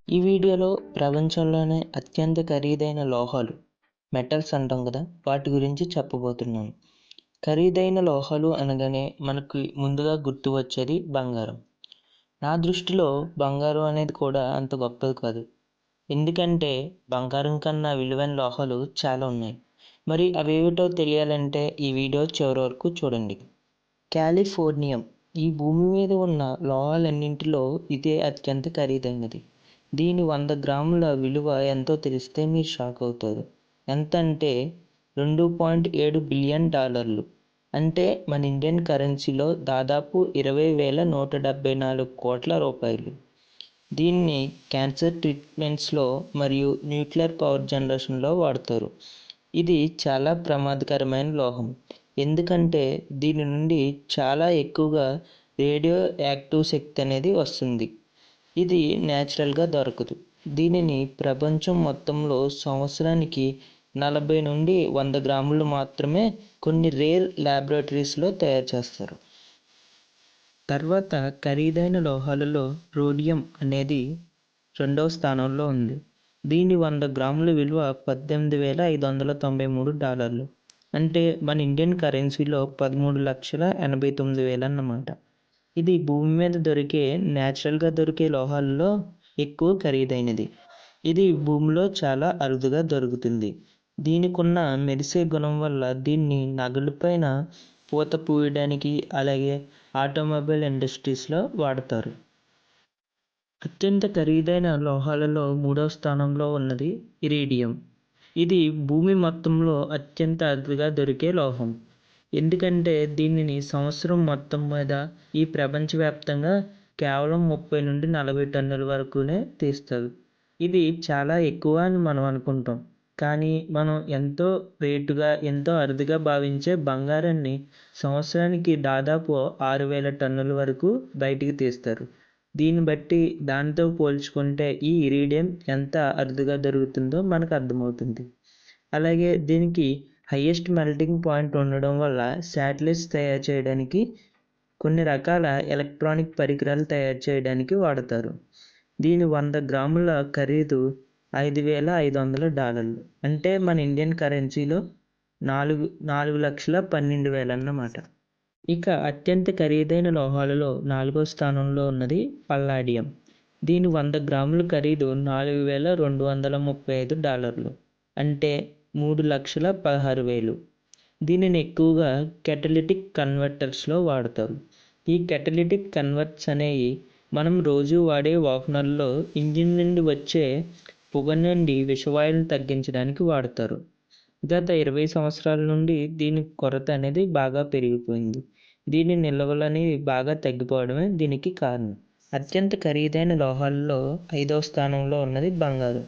ఈ వీడియోలో ప్రపంచంలోనే అత్యంత ఖరీదైన లోహాలు మెటల్స్ అంటాం కదా, వాటి గురించి చెప్పబోతున్నాను. ఖరీదైన లోహాలు అనగానే మనకు ముందుగా గుర్తు వచ్చేది బంగారం. నా దృష్టిలో బంగారం అనేది కూడా అంత గొప్పది కాదు. ఎందుకంటే బంగారం కన్నా విలువైన లోహాలు చాలా ఉన్నాయి. మరి అవేమిటో తెలియాలంటే ఈ వీడియో చివరి వరకు చూడండి. కాలిఫోర్నియం ఈ భూమి మీద ఉన్న లోహాలన్నింటిలో ఇదే అత్యంత ఖరీదైనది. దీని 100 గ్రాముల విలువ ఎంతో తెలిస్తే మీరు షాక్ అవుతారు. ఎంత అంటే $2.7 బిలియన్. అంటే మన ఇండియన్ కరెన్సీలో దాదాపు 20,174 కోట్ల రూపాయలు. దీన్ని క్యాన్సర్ ట్రీట్మెంట్స్లో మరియు న్యూక్లియర్ పవర్ జనరేషన్లో వాడతారు. ఇది చాలా ప్రమాదకరమైన లోహం. ఎందుకంటే దీని నుండి చాలా ఎక్కువగా రేడియో యాక్టివ్ శక్తి అనేది వస్తుంది. ఇది న్యాచురల్గా దొరకదు. దీనిని ప్రపంచం మొత్తంలో సంవత్సరానికి 40 నుండి 100 గ్రాములు మాత్రమే కొన్ని రేర్ ల్యాబొరేటరీస్లో తయారు చేస్తారు. తర్వాత ఖరీదైన లోహాలలో రోడియం అనేది 2వ స్థానంలో ఉంది. దీని 100 గ్రాముల విలువ $18,593. అంటే మన ఇండియన్ కరెన్సీలో 13,89,000 అన్నమాట. ఇది భూమి మీద దొరికే న్యాచురల్గా దొరికే లోహాలలో ఎక్కువ ఖరీదైనది. ఇది భూమిలో చాలా అరుదుగా దొరుకుతుంది. దీనికున్న మెరిసే గుణం వల్ల దీన్ని నగలపైన పూత పూయడానికి, అలాగే ఆటోమొబైల్ ఇండస్ట్రీస్లో వాడతారు. అత్యంత ఖరీదైన లోహాలలో 3వ స్థానంలో ఉన్నది ఇరీడియం. ఇది భూమి మొత్తంలో అత్యంత అరుదుగా దొరికే లోహం. ఎందుకంటే దీనిని సంవత్సరం మొత్తం మీద ఈ ప్రపంచవ్యాప్తంగా కేవలం 30 నుండి 40 టన్నుల వరకునే తీస్తారు. ఇది చాలా ఎక్కువ అని మనం అనుకుంటాం. కానీ మనం ఎంతో రేటుగా, ఎంతో అరుదుగా భావించే బంగారాన్ని సంవత్సరానికి దాదాపు 6,000 టన్నుల వరకు బయటికి తీస్తారు. దీన్ని బట్టి దానితో పోల్చుకుంటే ఈ ఇరీడియం ఎంత అరుదుగా దొరుకుతుందో మనకు అర్థమవుతుంది. అలాగే దీనికి హైయెస్ట్ మెల్టింగ్ పాయింట్ ఉండడం వల్ల శాటిలైట్స్ తయారు చేయడానికి, కొన్ని రకాల ఎలక్ట్రానిక్ పరికరాలు తయారు చేయడానికి వాడతారు. దీని 100 గ్రాముల ఖరీదు $5,500. అంటే మన ఇండియన్ కరెన్సీలో 4,12,000 అన్నమాట. ఇక అత్యంత ఖరీదైన లోహాలలో 4వ స్థానంలో ఉన్నది పల్లాడియం. దీని 100 గ్రాముల ఖరీదు $4,235. అంటే 3,16,000. దీనిని ఎక్కువగా కెటలిటిక్ కన్వర్టర్స్లో వాడతారు. ఈ కెటలిటిక్ కన్వర్టర్స్ అనేవి మనం రోజు వాడే వాహనాల్లో ఇంజిన్ నుండి వచ్చే పొగ నుండి విషవాయువులను తగ్గించడానికి వాడతారు. గత 20 సంవత్సరాల నుండి దీని కొరత అనేది బాగా పెరిగిపోయింది. దీని నిల్వలు అనేవి బాగా తగ్గిపోవడమే దీనికి కారణం. అత్యంత ఖరీదైన లోహాలలో 5వ స్థానంలో ఉన్నది బంగారం.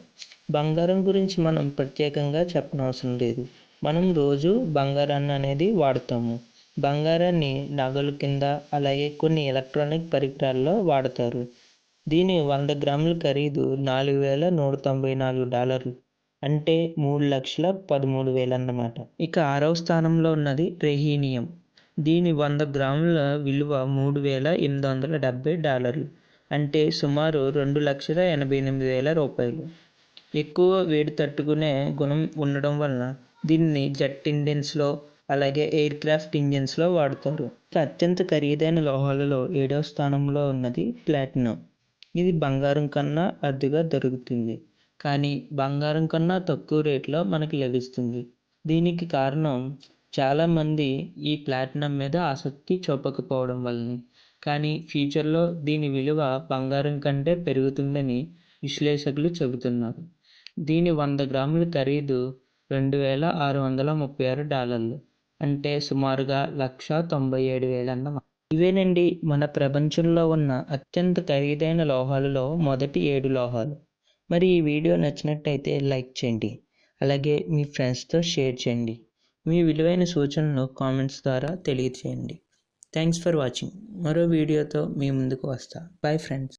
బంగారం గురించి మనం ప్రత్యేకంగా చెప్పనవసరం లేదు. మనం రోజు బంగారాన్ని అనేది వాడతాము. బంగారాన్ని నగలు కింద, అలాగే కొన్ని ఎలక్ట్రానిక్ పరికరాల్లో వాడతారు. దీని 100 గ్రాముల ఖరీదు $4,194. అంటే 3,13,000 అన్నమాట. ఇక 6వ స్థానంలో ఉన్నది రెహీనియం. దీని 100 గ్రాముల విలువ $3,870. అంటే సుమారు $2,88,000. ఎక్కువ వేడి తట్టుకునే గుణం ఉండడం వలన దీనిని జెట్ ఇంజిన్స్లో, అలాగే ఎయిర్ క్రాఫ్ట్ ఇంజిన్స్లో వాడతారు. అత్యంత ఖరీదైన లోహాలలో 7వ స్థానంలో ఉన్నది ప్లాటినం. ఇది బంగారం కన్నా అరుదుగా దొరుకుతుంది, కానీ బంగారం కన్నా తక్కువ రేట్లో మనకి లభిస్తుంది. దీనికి కారణం చాలామంది ఈ ప్లాటినం మీద ఆసక్తి చూపకపోవడం వల్లనే. కానీ ఫ్యూచర్లో దీని విలువ బంగారం కంటే పెరుగుతుందని విశ్లేషకులు చెబుతున్నారు. దీని 100 గ్రాముల ఖరీదు $2,636. అంటే సుమారుగా 1,97,000 అన్నమాట. ఇవేనండి మన ప్రపంచంలో ఉన్న అత్యంత ఖరీదైన లోహాలలో మొదటి 7 లోహాలు. మరి ఈ వీడియో నచ్చినట్టయితే లైక్ చేయండి, అలాగే మీ ఫ్రెండ్స్తో షేర్ చేయండి. మీ విలువైన సూచనలు కామెంట్స్ ద్వారా తెలియచేయండి. Thanks for watching. మరో వీడియోతో మీ ముందుకు వస్తా. Bye friends.